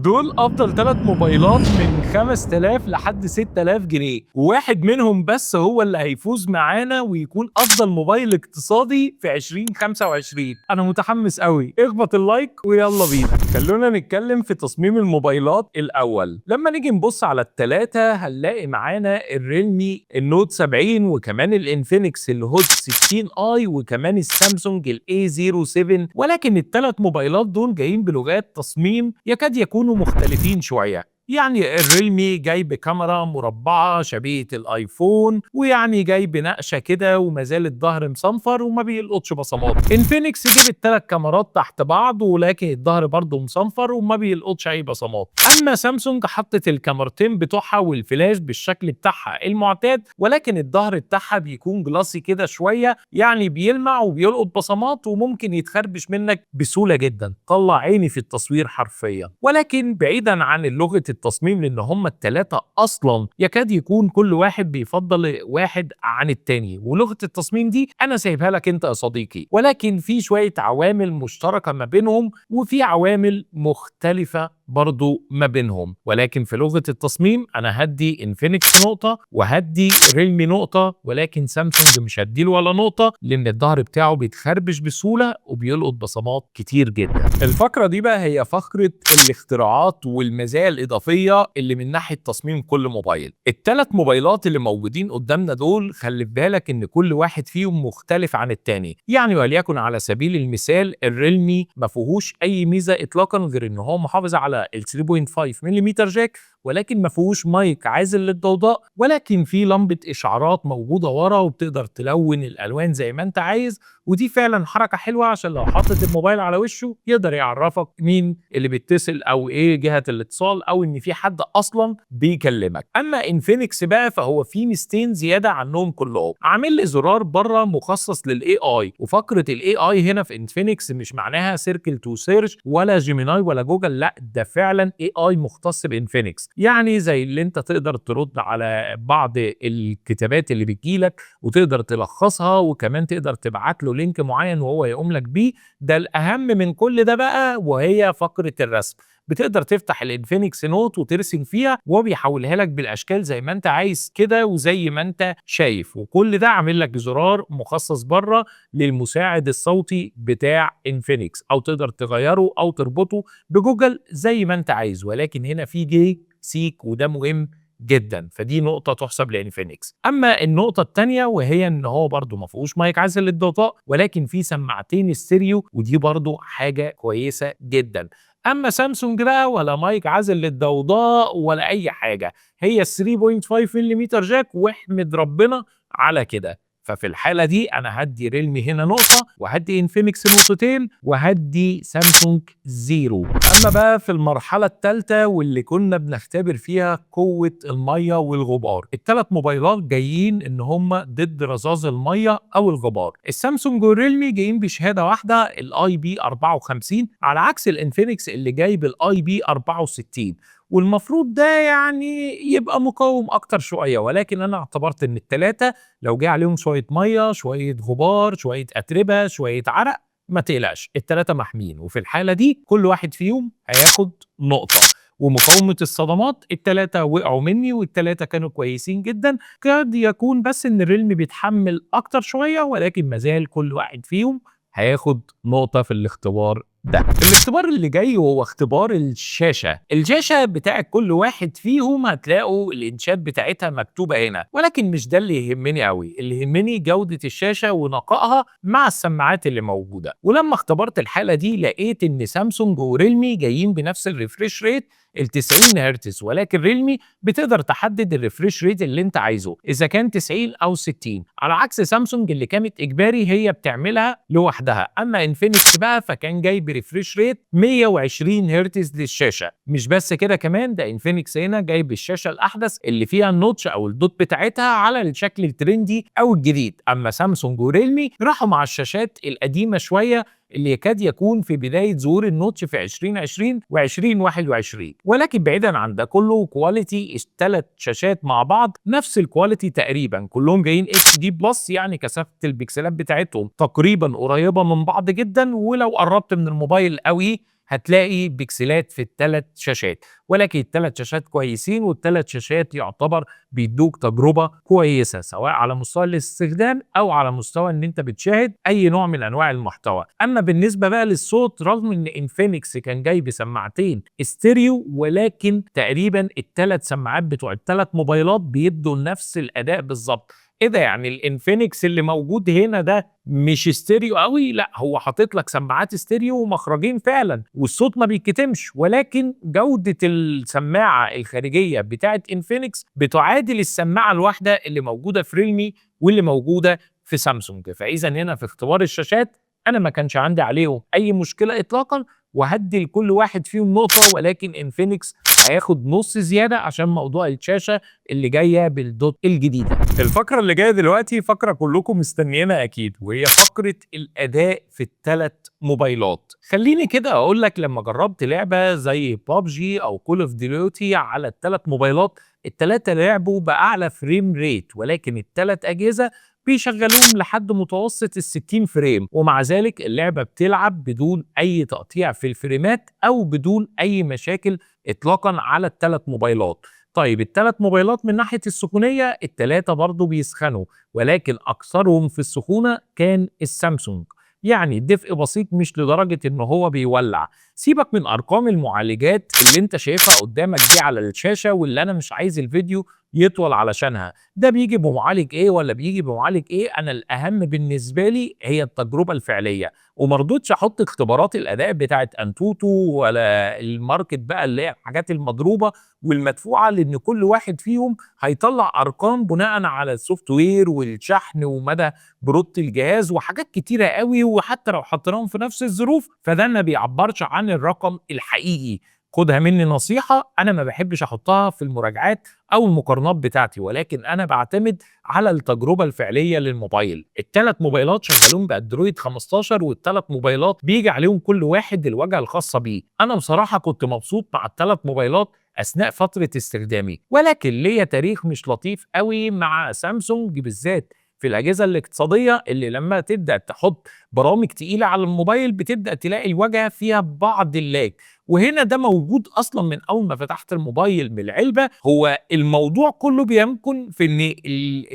دول أفضل 3 موبايلات من 5000 لحد 6000 جنيه، وواحد منهم بس هو اللي هيفوز معانا ويكون أفضل موبايل اقتصادي في 2025. أنا متحمس أوي، اخبط اللايك ويلا بينا. خلونا نتكلم في تصميم الموبايلات الأول. لما نيجي نبص على التلاتة هنلاقي معانا الريلمي النوت 70 وكمان الانفينكس الهوت 16 اي وكمان السامسونج الاي 07، ولكن الثلاث موبايلات دول جايين بلغات تصميم يكاد يكونوا مختلفين شوية. يعني الريلمي جاي بكاميرا مربعة شبيهة الايفون، ويعني جاي بنقشة كده ومازال الظهر مصنفر وما بيلقطش بصمات. انفينكس جيب الثلاث كاميرات تحت بعض ولكن الظهر برضه مصنفر وما بيلقطش اي بصمات. اما سامسونج حطت الكاميرتين بتوعها والفلاش بالشكل بتاعها المعتاد، ولكن الظهر بتاعها بيكون جلاسي كده شوية، يعني بيلمع وبيلقط بصمات وممكن يتخربش منك بسهولة جدا. طلع عيني في التصوير حرفيا. ولكن بعيدا عن لغة التصميم، لان هم الثلاثه اصلا يكاد يكون كل واحد بيفضل واحد عن التاني، ولغه التصميم دي انا سايبها لك انت يا صديقي، ولكن في شويه عوامل مشتركه ما بينهم وفي عوامل مختلفه برضو ما بينهم. ولكن في لغه التصميم انا هدي انفينكس نقطه وهدي ريلمي نقطه، ولكن سامسونج مش هديله ولا نقطه لان الظهر بتاعه بيتخربش بسهوله وبيلقط بصمات كتير جدا. الفقره دي بقى هي فقره الاختراعات والمزايا الاضافيه اللي من ناحيه تصميم كل موبايل. الثلاث موبايلات اللي موجودين قدامنا دول خلي بالك ان كل واحد فيهم مختلف عن التاني. يعني وليكن على سبيل المثال الريلمي ما فيهوش اي ميزه اطلاقا غير ان هو محافظ على ال 3.5 ملم جاك، ولكن ما فيهوش مايك عازل للضوضاء، ولكن في لمبه اشعارات موجوده ورا وبتقدر تلون الالوان زي ما انت عايز، ودي فعلا حركه حلوه عشان لو حاطط الموبايل على وشه يقدر يعرفك مين اللي بيتصل او ايه جهه الاتصال او ان في حد اصلا بيكلمك. اما انفينكس بقى فهو في ميزتين زياده عنهم كلهم. عامل لي زرار بره مخصص للاي اي، وفقره الاي اي هنا في انفينكس مش معناها سيركل تو سيرش ولا جيميناي ولا جوجل، لا ده فعلا اي اي مختص بانفينكس، يعني زي اللي انت تقدر ترد على بعض الكتابات اللي بتجيلك وتقدر تلخصها، وكمان تقدر تبعت له لينك معين وهو يقوم لك بيه. ده الاهم من كل ده بقى وهي فقره الرسم. بتقدر تفتح الانفينكس نوت وترسم فيها وهو بيحولها لك بالاشكال زي ما انت عايز كده وزي ما انت شايف، وكل ده عامل لك زرار مخصص بره للمساعد الصوتي بتاع انفينكس، او تقدر تغيره او تربطه بجوجل زي ما انت عايز. ولكن هنا في جي سيك وده مهم جدا، فدي نقطة تحسب لانفينكس. اما النقطة الثانية وهي ان هو برضو ما فيهوش مايك عازل للضوضاء، ولكن في سماعتين استيريو ودي برضو حاجة كويسة جدا. اما سامسونج بقى ولا مايك عازل للضوضاء ولا اي حاجة، هي 3.5 ملم جاك واحمد ربنا على كده. ففي الحالة دي أنا هدي ريلمي هنا نقطة وهدي انفينكس نقطتين وهدي سامسونج 0. أما بقى في المرحلة الثالثة واللي كنا بنختبر فيها قوة المية والغبار، الثلاث موبايلات جايين إن هم ضد رذاذ المية أو الغبار. السامسونج والريلمي جايين بشهادة واحدة الاي بي 54 على عكس الانفينكس اللي جاي بالاي بي 64، والمفروض ده يعني يبقى مقاوم اكتر شويه. ولكن انا اعتبرت ان الثلاثه لو جه عليهم شويه ميه شويه غبار شويه اتربه شويه عرق ما تقلقش الثلاثه محميين، وفي الحاله دي كل واحد فيهم هياخد نقطه. ومقاومه الصدمات الثلاثه وقعوا مني والثلاثه كانوا كويسين جدا. قد يكون بس ان الريلمي بيتحمل اكتر شويه، ولكن مازال كل واحد فيهم هياخد نقطه في الاختبار ده. الاختبار اللي جاي هو اختبار الشاشة بتاع كل واحد فيهم هتلاقوا الانشات بتاعتها مكتوبة هنا، ولكن مش ده اللي يهمني قوي. اللي يهمني جودة الشاشة ونقائها مع السماعات اللي موجودة. ولما اختبرت الحالة دي لقيت ان سامسونج وريلمي جايين بنفس الريفريش ريت ال 90 هرتز، ولكن ريلمي بتقدر تحدد الريفريش ريت اللي انت عايزه اذا كان 90 او 60، على عكس سامسونج اللي كانت اجباري هي بتعملها لوحدها. اما انفينكس بقى فكان جاي بريفريش ريت 120 هرتز للشاشه. مش بس كده كمان، ده انفينكس هنا جايب الشاشه الاحدث اللي فيها النوتش او الدوت بتاعتها على الشكل الترندي او الجديد. اما سامسونج وريلمي راحوا مع الشاشات القديمه شويه اللي يكاد يكون في بدايه ظهور النوتش في 2020 و2021. ولكن بعيدا عن ده كله كواليتي الثلاث شاشات مع بعض نفس الكواليتي تقريبا، كلهم جايين اتش دي بلس، يعني كثافه البكسلات بتاعتهم تقريبا قريبه من بعض جدا، ولو قربت من الموبايل قوي هتلاقي بكسلات في الثلاث شاشات، ولكن الثلاث شاشات كويسين، والثلاث شاشات يعتبر بيدوك تجربه كويسه سواء على مستوى الاستخدام او على مستوى ان انت بتشاهد اي نوع من انواع المحتوى. اما بالنسبه بقى للصوت، رغم ان انفينكس كان جاي بسماعتين استيريو، ولكن تقريبا الثلاث سماعات بتوع الثلاث موبايلات بيدوا نفس الاداء بالظبط. ايه ده؟ يعني الانفينكس اللي موجود هنا ده مش استيريو قوي؟ لا، هو حاطط لك سماعات استيريو ومخرجين فعلا، والصوت ما بيتكتمش، ولكن جودة السماعة الخارجية بتاعت انفينكس بتعادل السماعة الواحدة اللي موجودة في ريلمي واللي موجودة في سامسونج. فاذا هنا في اختبار الشاشات انا ما كانش عندي عليهم اي مشكلة اطلاقا، وهدي لكل واحد فيهم نقطة، ولكن انفينكس هياخد نص زيادة عشان موضوع الشاشة اللي جايه بالدوت الجديده. الفقره اللي جايه دلوقتي فقره كلكم مستنيينها اكيد، وهي فقره الاداء في الثلاث موبايلات. خليني كده اقول لك، لما جربت لعبه زي بابجي او كول اوف ديوتي على الثلاث موبايلات، الثلاثه لعبوا باعلى فريم ريت، ولكن الثلاث اجهزه بيشغلوهم لحد متوسط ال60 فريم، ومع ذلك اللعبه بتلعب بدون اي تقطيع في الفريمات او بدون اي مشاكل اطلاقا على الثلاث موبايلات. طيب الثلاث موبايلات من ناحية السخونية الثلاثة برضو بيسخنوا، ولكن أكثرهم في السخونة كان السامسونج. يعني الدفء بسيط، مش لدرجة إن هو بيولع. سيبك من أرقام المعالجات اللي أنت شايفها قدامك دي على الشاشة، واللي أنا مش عايز الفيديو يطول علشانها. ده بيجي بمعالج إيه ولا بيجي بمعالج إيه؟ أنا الأهم بالنسبة لي هي التجربة الفعلية، ومرضوتش أحط اختبارات الأداء بتاعت أنتوتو ولا الماركت بقى اللي هي الحاجات المضروبة والمدفوعه، لان كل واحد فيهم هيطلع ارقام بناء على السوفت وير والشحن ومدى برودة الجهاز وحاجات كتيره قوي، وحتى لو حطيناهم في نفس الظروف فده ما بيعبرش عن الرقم الحقيقي. خدها مني نصيحه، انا ما بحبش احطها في المراجعات او المقارنات بتاعتي، ولكن انا بعتمد على التجربه الفعليه للموبايل. الثلاث موبايلات شغالون باندرويد 15، والثلاث موبايلات بيجي عليهم كل واحد الواجهه الخاصه بيه. انا بصراحه كنت مبسوط مع الثلاث موبايلات اثناء فتره استخدامي، ولكن ليا تاريخ مش لطيف قوي مع سامسونج، بالذات في الاجهزه الاقتصاديه اللي لما تبدا تحط برامج تقيله على الموبايل بتبدا تلاقي الواجهه فيها بعض اللاج. وهنا ده موجود اصلا من اول ما فتحت الموبايل من العلبه. هو الموضوع كله بيمكن في ان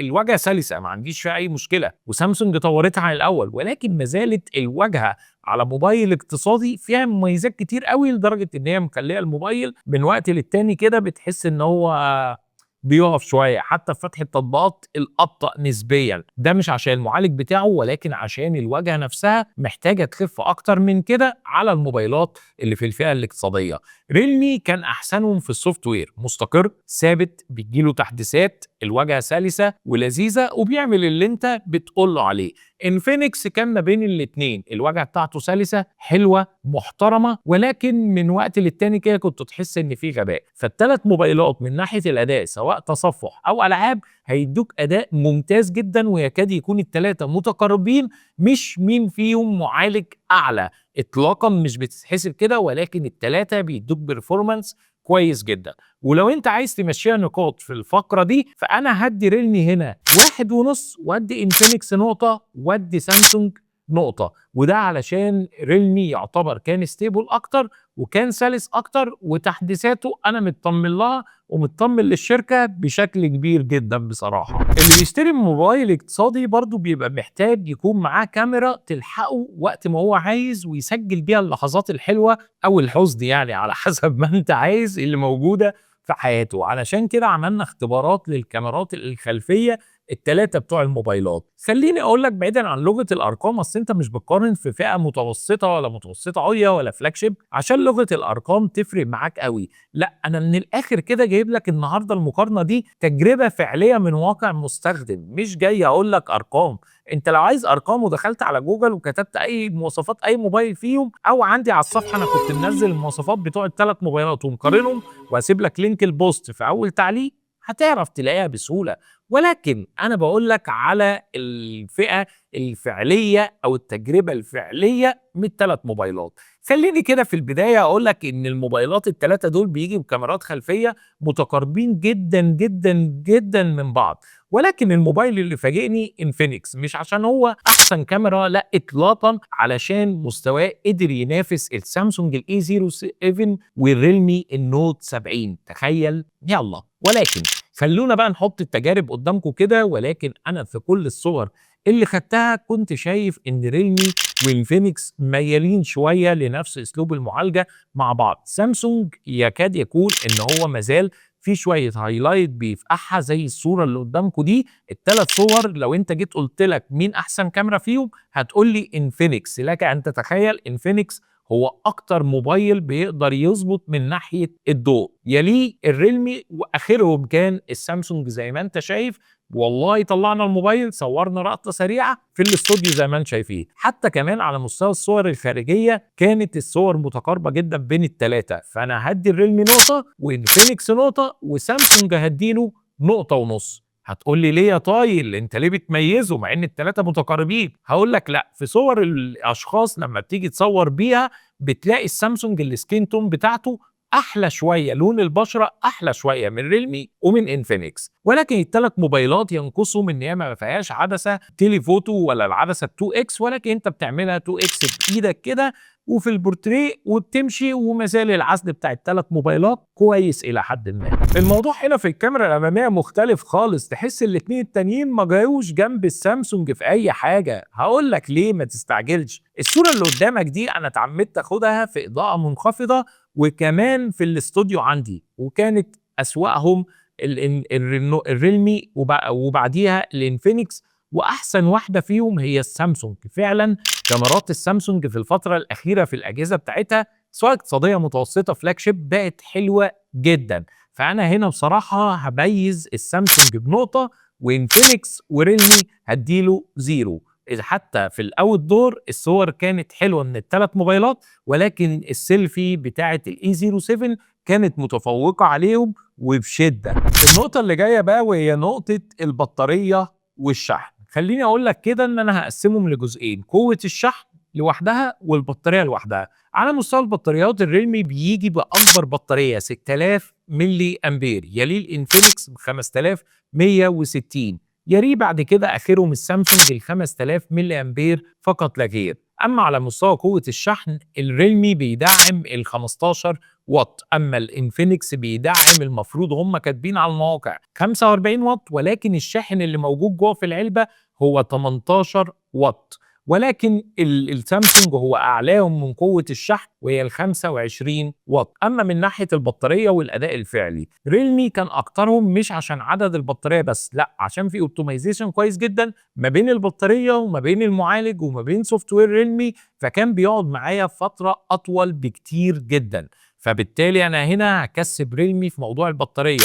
الواجهه سلسه، ما عنديش فيها اي مشكله، وسامسونج طورتها عن الاول، ولكن ما زالت الواجهه على موبايل اقتصادي فيها مميزات كتير قوي، لدرجه ان هي مخليه الموبايل من وقت للتاني كده بتحس ان هو بيقف شويه، حتى في فتح التطبيقات الابطا نسبيا. ده مش عشان المعالج بتاعه، ولكن عشان الواجهه نفسها محتاجه تخف اكتر من كده على الموبايلات اللي في الفئه الاقتصاديه. ريلمي كان احسنهم في السوفت وير، مستقر ثابت، بيجيله تحديثات، الواجهه سلسه ولذيذه وبيعمل اللي انت بتقول له عليه. انفينكس كان ما بين الاثنين، الواجهه بتاعته سلسه حلوه محترمه، ولكن من وقت للتاني كده كنت تحس ان في غباء. فالثلاث موبايلات من ناحيه الاداء سواء تصفح او العاب هيدوك اداء ممتاز جدا، ويكاد يكون الثلاثه متقاربين، مش مين فيهم معالج اعلى اطلاقا، مش بتتحسب كده، ولكن الثلاثه بيدوك بيرفورمانس كويس جدا. ولو انت عايز تمشيها نقاط في الفقره دي، فانا هدي ريلمي هنا 1.5، وادي انفينكس نقطه، وادي سامسونج نقطه. وده علشان ريلمي يعتبر كان ستيبل اكتر وكان سلس اكتر، وتحديثاته انا مطمن لها ومطمن للشركه بشكل كبير جدا بصراحه. اللي بيشتري موبايل اقتصادي برضو بيبقى محتاج يكون معاه كاميرا تلحقه وقت ما هو عايز ويسجل بيها اللحظات الحلوه او الحزن، يعني على حسب ما انت عايز اللي موجوده في حياته. علشان كده عملنا اختبارات للكاميرات الخلفيه الثلاثه بتوع الموبايلات. خليني اقول لك، بعيدا عن لغه الارقام، اصل انت مش بتقارن في فئه متوسطه ولا متوسطه عليا ولا فلاج شيب عشان لغه الارقام تفرق معاك قوي. لا، انا من الاخر كده جايب لك النهارده المقارنه دي تجربه فعليه من واقع مستخدم، مش جاي اقول لك ارقام. انت لو عايز ارقام ودخلت على جوجل وكتبت اي مواصفات اي موبايل فيهم، او عندي على الصفحه انا كنت منزل المواصفات بتوع الثلاث موبايلات ومقارنهم، وهسيب لك لينك البوست في اول تعليق، هتعرف تلاقيها بسهوله. ولكن انا بقول لك على الفئه الفعليه او التجربه الفعليه من الثلاث موبايلات. خليني كده في البدايه اقول لك ان الموبايلات الثلاثه دول بيجي بكاميرات خلفيه متقاربين جدا جدا جدا من بعض، ولكن الموبايل اللي فاجئني انفينكس، مش عشان هو احسن كاميرا، لا اطلاقا، علشان مستواه قدر ينافس السامسونج الاي 07 والريلمي النوت 70. تخيل، يلا. ولكن خلونا بقى نحط التجارب قدامكم كده. ولكن انا في كل الصور اللي خدتها كنت شايف ان ريلمي وانفينكس ميالين شويه لنفس اسلوب المعالجه مع بعض. سامسونج يكاد يكون ان هو مازال في شويه هايلايت بيفقعها زي الصوره اللي قدامكم دي. الثلاث صور لو انت جيت قلت لك مين احسن كاميرا فيهم هتقول لي انفينكس. لك ان تتخيل انفينكس هو اكتر موبايل بيقدر يظبط من ناحيه الضوء، يليه الريلمي، واخرهم كان السامسونج زي ما انت شايف. والله طلعنا الموبايل صورنا لقطه سريعه في الاستوديو زي ما انتم شايفين. حتى كمان على مستوى الصور الخارجيه كانت الصور متقاربه جدا بين الثلاثه. فانا هدي الريلمي نقطه، وانفينكس نقطه، وسامسونج هديله نقطه ونص. هتقول لي ليه يا طايل انت ليه بتميزه مع ان الثلاثه متقاربين؟ هقول لك لا، في صور الاشخاص لما بتيجي تصور بيها بتلاقي السامسونج السكين تون بتاعته احلى شويه، لون البشره احلى شويه من ريلمي ومن انفينكس. ولكن الثلاث موبايلات ينقصهم ان هي ما فيهاش عدسه تيليفوتو ولا العدسه 2 اكس، ولكن انت بتعملها 2 اكس بايدك كده وفي البورتريه وبتمشي. وما زال العزل بتاع الثلاث موبايلات كويس الى حد ما. الموضوع هنا في الكاميرا الاماميه مختلف خالص، تحس الاثنين التانيين ما جايوش جنب السامسونج في اي حاجه. هقول لك ليه، ما تستعجلش. الصوره اللي قدامك دي انا اتعمدت اخدها في اضاءه منخفضه وكمان في الاستوديو عندي، وكانت اسواقهم الريلمي وبعديها الانفينكس، واحسن واحده فيهم هي السامسونج. فعلا كاميرات السامسونج في الفتره الاخيره في الاجهزه بتاعتها سواء اقتصاديه متوسطه فلاج شيب بقت حلوه جدا. فانا هنا بصراحه هميز السامسونج بنقطه، وانفينكس وريلمي هديله زيرو. إذا حتى في الاوت دور الصور كانت حلوه من الثلاث موبايلات، ولكن السيلفي بتاعه الاي 07 كانت متفوقه عليهم وبشده. النقطه اللي جايه بقى وهي نقطه البطاريه والشحن. خليني اقول لك كده ان انا هقسمهم لجزئين: قوه الشحن لوحدها والبطاريه لوحدها. على مستوى البطاريات الريلمي بيجي باكبر بطاريه 6000 ملي امبير، يليه الانفينكس ب 5160، يليه بعد كده اخرهم السامسونج ال 5000 ملي امبير فقط لا غير. اما على مستوى قوه الشحن الريلمي بيدعم ال 15 واط، اما الانفينكس بيدعم المفروض هم كاتبين على المواقع 45 واط، ولكن الشاحن اللي موجود جوه في العلبه هو 18 واط. ولكن السامسونج هو اعلاهم من قوه الشحن وهي ال 25 واط. اما من ناحيه البطاريه والاداء الفعلي ريلمي كان اكترهم، مش عشان عدد البطاريه بس، لا، عشان في اوبتمايزيشن كويس جدا ما بين البطاريه وما بين المعالج وما بين سوفت وير ريلمي، فكان بيقعد معايا فتره اطول بكتير جدا. فبالتالي انا هنا هكسب ريلمي في موضوع البطاريه،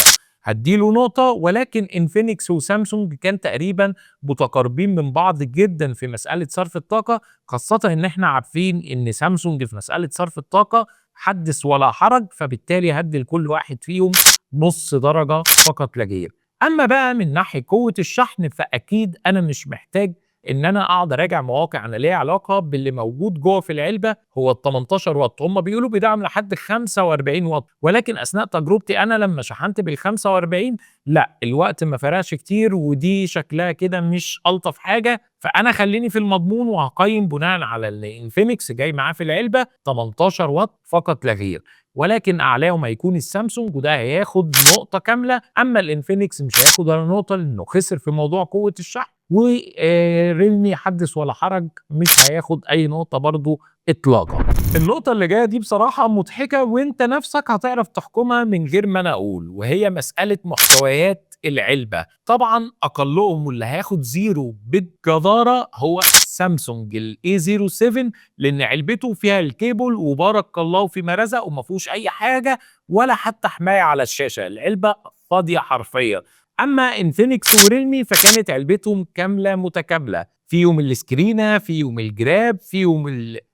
هديله نقطة. ولكن انفينكس وسامسونج كان تقريبا متقاربين من بعض جدا في مسألة صرف الطاقة، خاصة ان احنا عارفين ان سامسونج في مسألة صرف الطاقة حدث ولا حرج. فبالتالي هدي لكل واحد فيهم نص درجة فقط لا غير. اما بقى من ناحية قوة الشحن فاكيد انا مش محتاج ان انا اقعد اراجع مواقع، انا ليا علاقه باللي موجود جوه في العلبه هو ال 18 واط. هم بيقولوا بيدعم لحد 45 واط، ولكن اثناء تجربتي انا لما شحنت بال 45 لا، الوقت ما فرقش كتير، ودي شكلها كده مش الطف حاجه. فانا خليني في المضمون وهقيم بناء على الانفينكس جاي معاه في العلبه 18 واط فقط لا غير، ولكن اعلاهم هيكون السامسونج وده هياخد نقطه كامله. اما الانفينكس مش هياخد ولا نقطه لانه خسر في موضوع قوه الشحن، وريلمي حدث ولا حرج مش هياخد اي نقطه برضو اطلاقا. النقطه اللي جايه دي بصراحه مضحكه وانت نفسك هتعرف تحكمها من غير ما انا اقول، وهي مساله محتويات العلبه. طبعا اقلهم واللي هياخد زيرو بالجداره هو سامسونج الاي 07، لان علبته فيها الكيبل وبارك الله فيما رزق وما فيهوش اي حاجه ولا حتى حمايه على الشاشه، العلبه فاضيه حرفيا. اما انفينكس وريلمي فكانت علبتهم كامله متكامله، فيهم السكرينه، فيهم الجراب، فيهم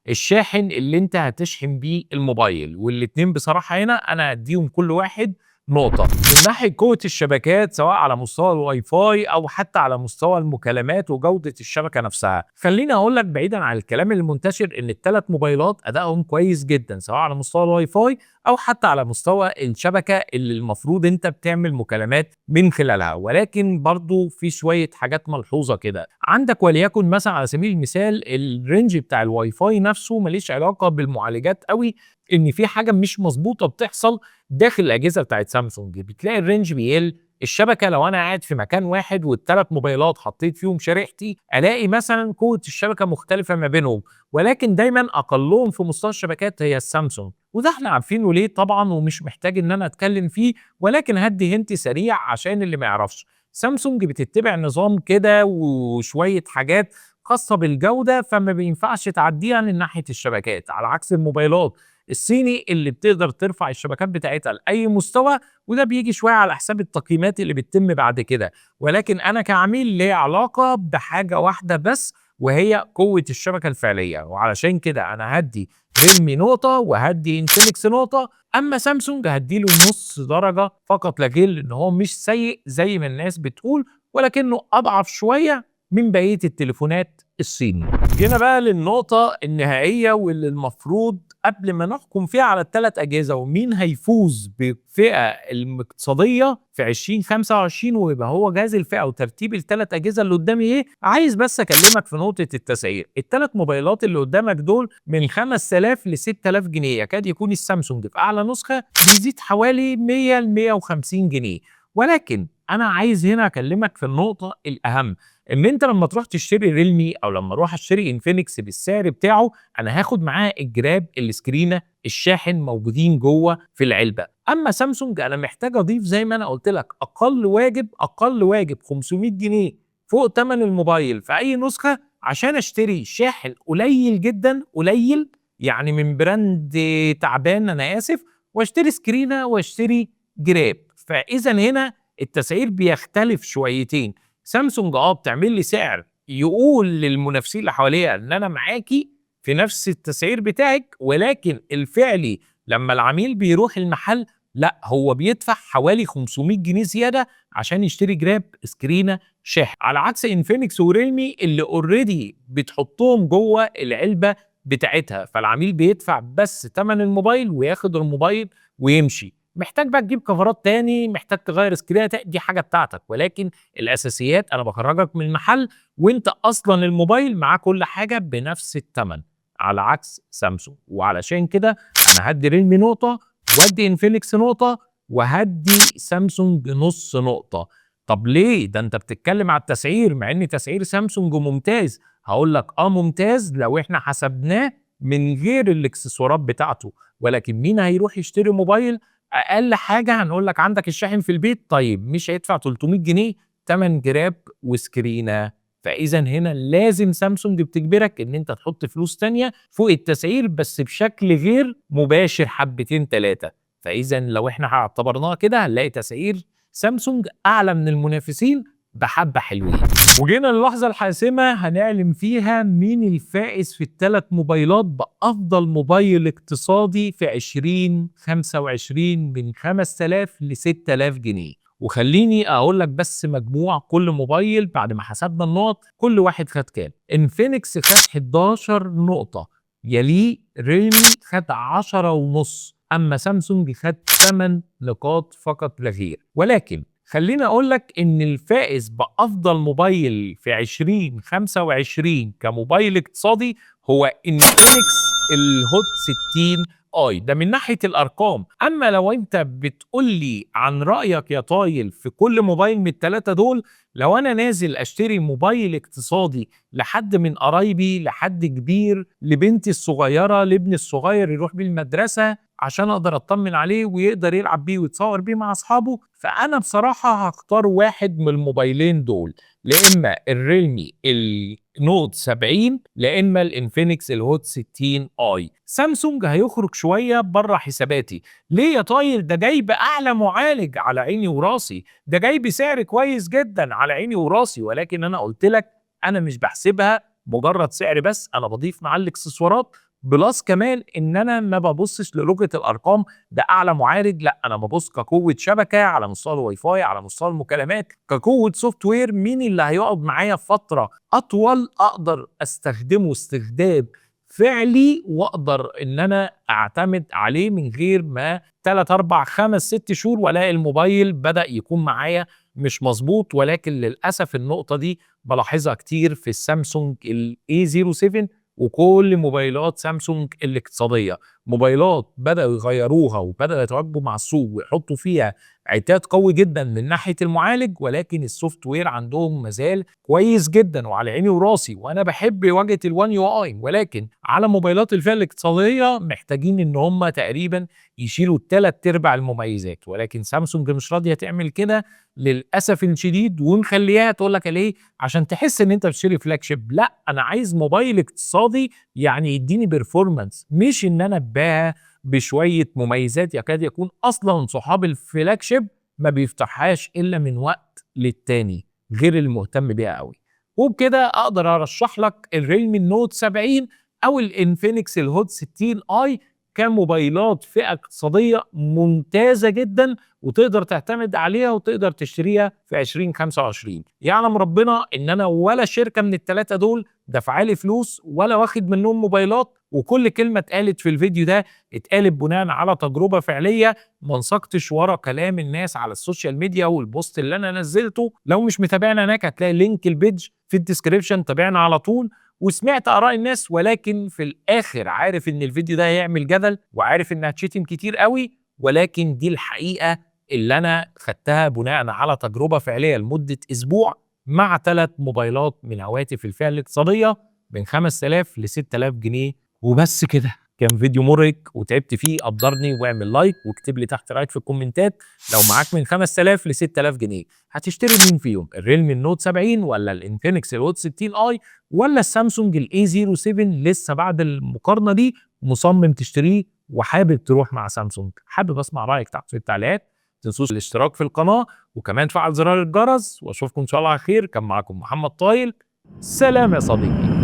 الشاحن اللي انت هتشحن بيه الموبايل. والاتنين بصراحه هنا انا هديهم كل واحد نقطة. من ناحية قوة الشبكات سواء على مستوى الواي فاي أو حتى على مستوى المكالمات وجودة الشبكة نفسها، خليني أقول لك بعيدا عن الكلام المنتشر إن الثلاث موبايلات أدائهم كويس جدا سواء على مستوى الواي فاي أو حتى على مستوى الشبكة اللي المفروض أنت بتعمل مكالمات من خلالها، ولكن برضو في شوية حاجات ملحوظة كده عندك، وليكن مثلا على سبيل المثال الرينج بتاع الواي فاي نفسه ماليش علاقة بالمعالجات قوي، إن في حاجة مش مظبوطة بتحصل داخل الاجهزه بتاعت سامسونج، بتلاقي الرينج بيقل الشبكه. لو انا قاعد في مكان واحد والثلاث موبايلات حطيت فيهم شريحتي الاقي مثلا قوه الشبكه مختلفه ما بينهم، ولكن دايما اقلهم في مستوى الشبكات هي السامسونج، وده احنا عارفينه ليه طبعا ومش محتاج ان انا اتكلم فيه، ولكن هدي هنت سريع عشان اللي ما يعرفش. سامسونج بتتبع نظام كده وشويه حاجات خاصه بالجوده فما بينفعش تعديها من ناحيه الشبكات، على عكس الموبايلات الصيني اللي بتقدر ترفع الشبكات بتاعتها لاي مستوى، وده بيجي شويه على حساب التقييمات اللي بتتم بعد كده، ولكن انا كعميل ليه علاقه بحاجه واحده بس وهي قوه الشبكه الفعليه، وعلشان كده انا هدي ريلمي نقطه وهدي انفينكس نقطه، اما سامسونج هديله نص درجه فقط لا غير، ان هو مش سيء زي ما الناس بتقول ولكنه اضعف شويه من بقيه التليفونات الصيني. جينا بقى للنقطه النهائيه واللي المفروض قبل ما نحكم فيها على الثلاث اجهزه ومين هيفوز بالفئه الاقتصاديه في 2025 ويبقى هو جهاز الفئه وترتيب الثلاث اجهزه اللي قدامي ايه، عايز بس اكلمك في نقطه التسعير. الثلاث موبايلات اللي قدامك دول من 5000 ل 6000 جنيه، يكاد يكون السامسونج في اعلى نسخه بيزيد حوالي 100 ل 150 جنيه، ولكن انا عايز هنا اكلمك في النقطه الاهم، ان انت لما تروح تشتري ريلمي او لما اروح اشتري انفينكس بالسعر بتاعه انا هاخد معاه الجراب السكرينه الشاحن موجودين جوه في العلبه، اما سامسونج انا محتاج اضيف زي ما انا قلت لك اقل واجب 500 جنيه فوق ثمن الموبايل في اي نسخه عشان اشتري شاحن قليل جدا قليل، يعني من براند تعبان انا اسف، واشتري سكرينه واشتري جراب. فاذا هنا التسعير بيختلف شويتين، سامسونج بتعمل لي سعر يقول للمنافسين اللي حواليها ان انا معاكي في نفس التسعير بتاعك، ولكن الفعلي لما العميل بيروح المحل لا هو بيدفع حوالي 500 جنيه زياده عشان يشتري جراب سكرينه شاحن، على عكس انفينكس وريلمي اللي اوريدي بتحطهم جوه العلبه بتاعتها، فالعميل بيدفع بس ثمن الموبايل وياخد الموبايل ويمشي. محتاج بقى تجيب كفرات تاني، محتاج تغير سكرينه دي حاجه بتاعتك، ولكن الاساسيات انا بخرجك من المحل وانت اصلا الموبايل معاه كل حاجه بنفس الثمن، على عكس سامسونج. وعلشان كده انا هدي ريلمي نقطه وادي انفينكس نقطه وهدي سامسونج نص نقطه. طب ليه؟ ده انت بتتكلم على التسعير مع ان تسعير سامسونج ممتاز. هقول لك ممتاز لو احنا حسبناه من غير الاكسسوارات بتاعته، ولكن مين هيروح يشتري موبايل اقل حاجه هنقول لك عندك الشاحن في البيت؟ طيب مش هيدفع 300 جنيه تمن جراب وسكرينه. فاذا هنا لازم سامسونج بتجبرك ان انت تحط فلوس تانية فوق التسعير بس بشكل غير مباشر حبتين ثلاثه، فاذا لو احنا اعتبرناها كده هنلاقي تسعير سامسونج اعلى من المنافسين بحبه حلوين. وجينا للحظه الحاسمه هنعلم فيها مين الفائز في الثلاث موبايلات بافضل موبايل اقتصادي في 2025 من 5000 ل 6000 جنيه. وخليني اقول لك بس مجموع كل موبايل بعد ما حسبنا النقط كل واحد خد كام. انفينكس خد 11 نقطه، يليه ريلمي خد 10 ونص، اما سامسونج خد 8 نقاط فقط لا غير. ولكن خليني اقول لك ان الفائز بافضل موبايل في 2025 كموبايل اقتصادي هو انفينكس الهوت 60 ده من ناحيه الارقام. اما لو انت بتقول لي عن رايك يا طايل في كل موبايل من الثلاثه دول، لو انا نازل اشتري موبايل اقتصادي لحد من قرايبي لحد كبير لبنتي الصغيره لابني الصغير يروح بيه المدرسه عشان اقدر اطمن عليه ويقدر يلعب بيه ويتصور بيه مع اصحابه، فانا بصراحه هختار واحد من الموبايلين دول، لا اما الريلمي النوت 70 لا اما الانفينكس الهوت 60 سامسونج هيخرج شويه بره حساباتي. ليه يا طاير؟ ده جاي باعلى معالج على عيني وراسي، ده جاي بسعر كويس جدا على عيني وراسي، ولكن انا قلت لك انا مش بحسبها مجرد سعر بس، انا بضيف معاه الاكسسوارات بلس كمان ان انا ما ببصش للغه الارقام، ده اعلى معالج، لا انا ببص كقوه شبكه على مستوى الواي فاي، على مستوى المكالمات، كقوه سوفت وير، مين اللي هيقعد معايا فتره اطول اقدر استخدمه استخدام فعلي واقدر ان انا اعتمد عليه من غير ما 3 4 5 6 شهور والاقي الموبايل بدا يكون معايا مش مظبوط. ولكن للاسف النقطه دي بلاحظها كتير في السامسونج الاي 07 وكل موبايلات سامسونج الاقتصاديه. موبايلات بداوا يغيروها وبداوا يتواكبوا مع السوق ويحطوا فيها عتاد قوي جدا من ناحيه المعالج، ولكن السوفت وير عندهم مازال كويس جدا وعلى عيني وراسي، وانا بحب واجهه الوان يو اي. ولكن على موبايلات الفئه الاقتصاديه محتاجين ان هم تقريبا يشيلوا 3/4 المميزات، ولكن سامسونج مش راضيه تعمل كده للاسف الشديد، ومخليها تقول لك ليه؟ عشان تحس ان انت بتشتري فلاج شيب. لا، انا عايز موبايل اقتصادي يعني يديني بيرفورمانس، مش ان انا اتباهى بشويه مميزات يكاد يكون اصلا صحاب الفلاج شيب ما بيفتحهاش الا من وقت للتاني غير المهتم بيها قوي. وبكده اقدر ارشح لك الريلمي النوت 70 او الانفينكس الهوت 60 اي كموبايلات فئه اقتصاديه ممتازه جدا، وتقدر تعتمد عليها وتقدر تشتريها في 2025. يعلم ربنا ان انا ولا شركه من الثلاثه دول دفعالي فلوس ولا واخد منهم موبايلات، وكل كلمه اتقالت في الفيديو ده اتقالت بناء على تجربه فعليه، ما انسقتش ورا كلام الناس على السوشيال ميديا والبوست اللي انا نزلته. لو مش متابعنا هناك هتلاقي لينك البيج في الديسكريبشن، تابعنا على طول وسمعت اراء الناس. ولكن في الاخر عارف ان الفيديو ده هيعمل جدل وعارف انها هتشتم كتير قوي، ولكن دي الحقيقه اللي انا خدتها بناء على تجربه فعليه لمده اسبوع مع 3 موبايلات من هواتف الفئه الاقتصاديه من 5000 ل 6000 جنيه. وبس كده، كان فيديو مرهق وتعبت فيه، قدرني واعمل لايك واكتب لي تحت رايك في الكومنتات لو معاك من 5000 ل 6000 جنيه هتشتري مين فيهم؟ الريلمي النوت 70 ولا الانفينكس الهوت 60 اي ولا السامسونج الاي 07؟ لسه بعد المقارنه دي مصمم تشتريه وحابب تروح مع سامسونج؟ حابب اسمع رايك تحت في التعليقات. تنسوش الاشتراك في القناه وكمان فعل زرار الجرس، واشوفكم ان شاء الله على خير. كان معاكم محمد طايل، سلام يا صديقي.